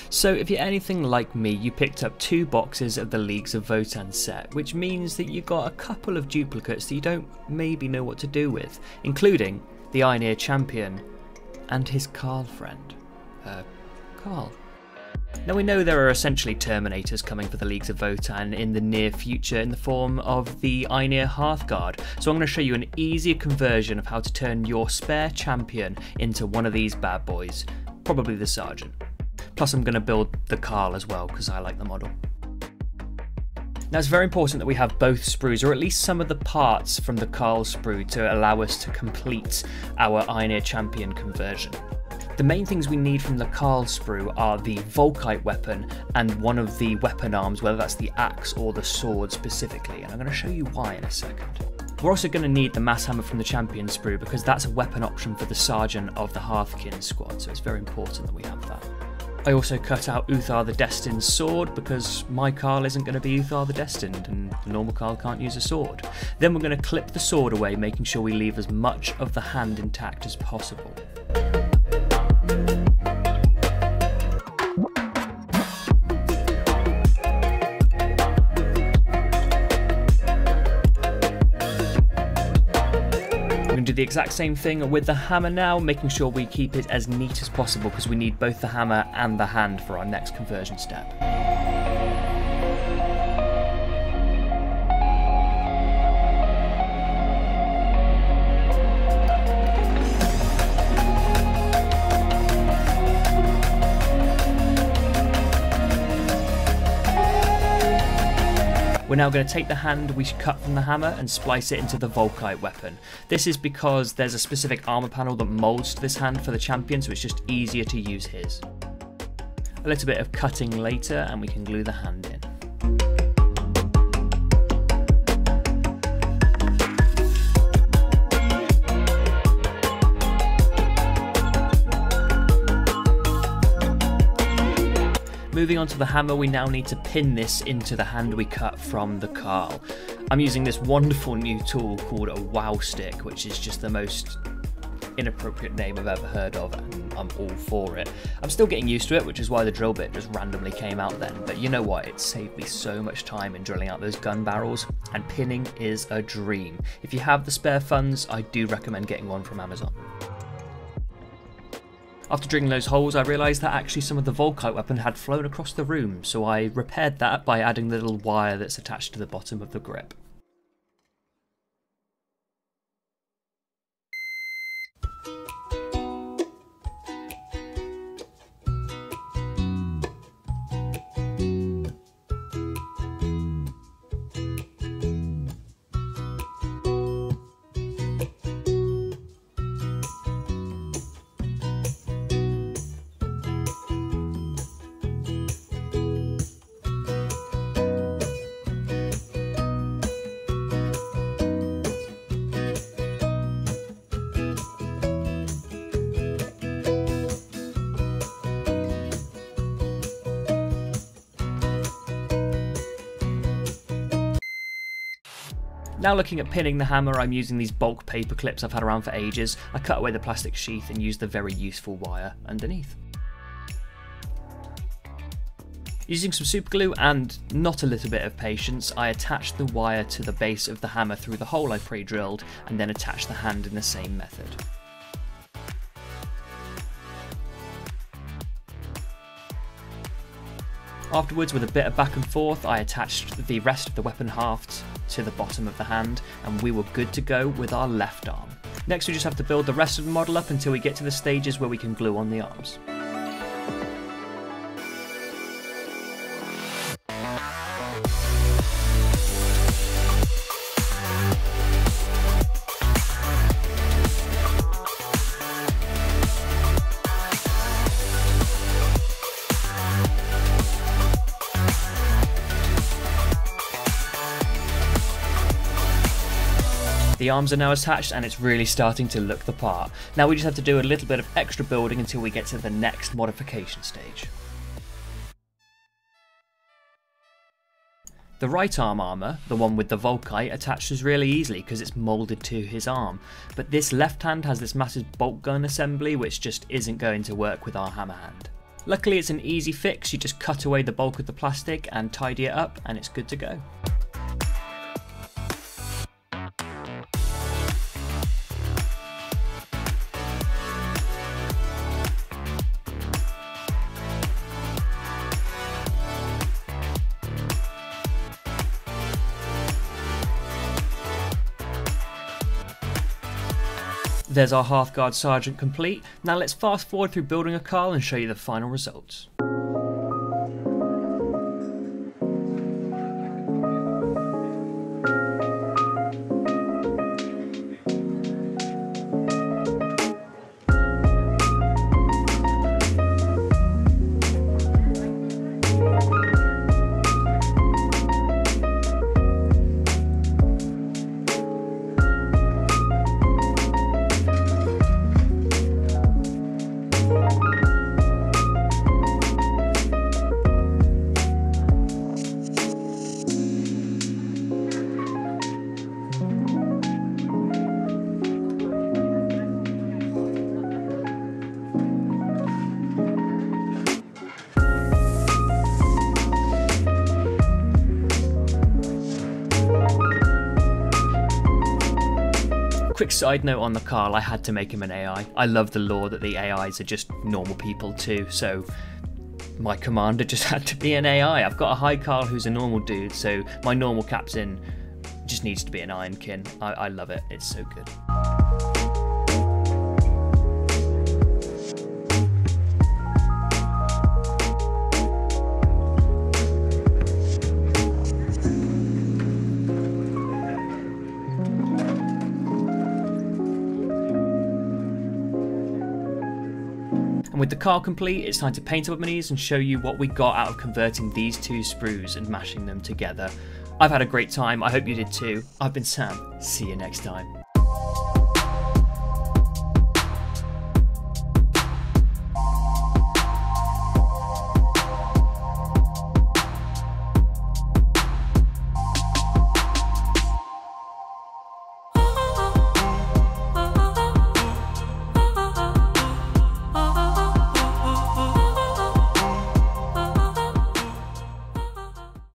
So if you're anything like me, you picked up 2 boxes of the Leagues of Votann set, which means that you got a couple of duplicates that you don't maybe know what to do with, including the Einhyr Champion and his Carl friend. Carl. Now we know there are essentially Terminators coming for the Leagues of Votann in the near future in the form of the Einhyr Hearthguard, so I'm going to show you an easier conversion of how to turn your spare champion into one of these bad boys, probably the Sergeant. Plus I'm going to build the Carl as well because I like the model. Now it's very important that we have both sprues, or at least some of the parts from the Carl sprue, to allow us to complete our Einhyr Champion conversion. The main things we need from the Carl sprue are the Volkite weapon and one of the weapon arms, whether that's the axe or the sword specifically, and I'm going to show you why in a second. We're also going to need the mass hammer from the champion sprue because that's a weapon option for the Sergeant of the Hearthkin squad, so it's very important that we have that. I also cut out Uthar the Destined's sword because my Carl isn't going to be Uthar the Destined and the normal Carl can't use a sword. Then we're going to clip the sword away, making sure we leave as much of the hand intact as possible. Do the exact same thing with the hammer now, making sure we keep it as neat as possible because we need both the hammer and the hand for our next conversion step. We're now going to take the hand we cut from the hammer and splice it into the Volkite weapon. This is because there's a specific armor panel that molds to this hand for the champion, so it's just easier to use his. A little bit of cutting later and we can glue the hand in. Moving on to the hammer, we now need to pin this into the hand we cut from the Carl. I'm using this wonderful new tool called a wow stick, which is just the most inappropriate name I've ever heard of, and I'm all for it. I'm still getting used to it, which is why the drill bit just randomly came out then, but you know what, it saved me so much time in drilling out those gun barrels, and pinning is a dream. If you have the spare funds, I do recommend getting one from Amazon. After drilling those holes, I realised that actually some of the Volkite weapon had flown across the room, so I repaired that by adding the little wire that's attached to the bottom of the grip. Now looking at pinning the hammer, I'm using these bulk paper clips I've had around for ages. I cut away the plastic sheath and used the very useful wire underneath. Using some super glue and not a little bit of patience, I attached the wire to the base of the hammer through the hole I pre-drilled and then attached the hand in the same method. Afterwards, with a bit of back and forth, I attached the rest of the weapon haft to the bottom of the hand, and we were good to go with our left arm. Next we just have to build the rest of the model up until we get to the stages where we can glue on the arms. The arms are now attached and it's really starting to look the part. Now we just have to do a little bit of extra building until we get to the next modification stage. The right arm armour, the one with the Volkite, attaches really easily because it's moulded to his arm, but this left hand has this massive bolt gun assembly which just isn't going to work with our hammer hand. Luckily it's an easy fix, you just cut away the bulk of the plastic and tidy it up and it's good to go. There's our Hearthguard Sergeant complete. Now let's fast forward through building a Carl and show you the final results. Quick side note on the Carl, I had to make him an AI. I love the lore that the AIs are just normal people too, so my commander just had to be an AI. I've got a High Carl who's a normal dude, so my normal captain just needs to be an Ironkin. I love it, it's so good. And with the Carl complete, it's time to paint up my knees and show you what we got out of converting these two sprues and mashing them together. I've had a great time, I hope you did too. I've been Sam, see you next time.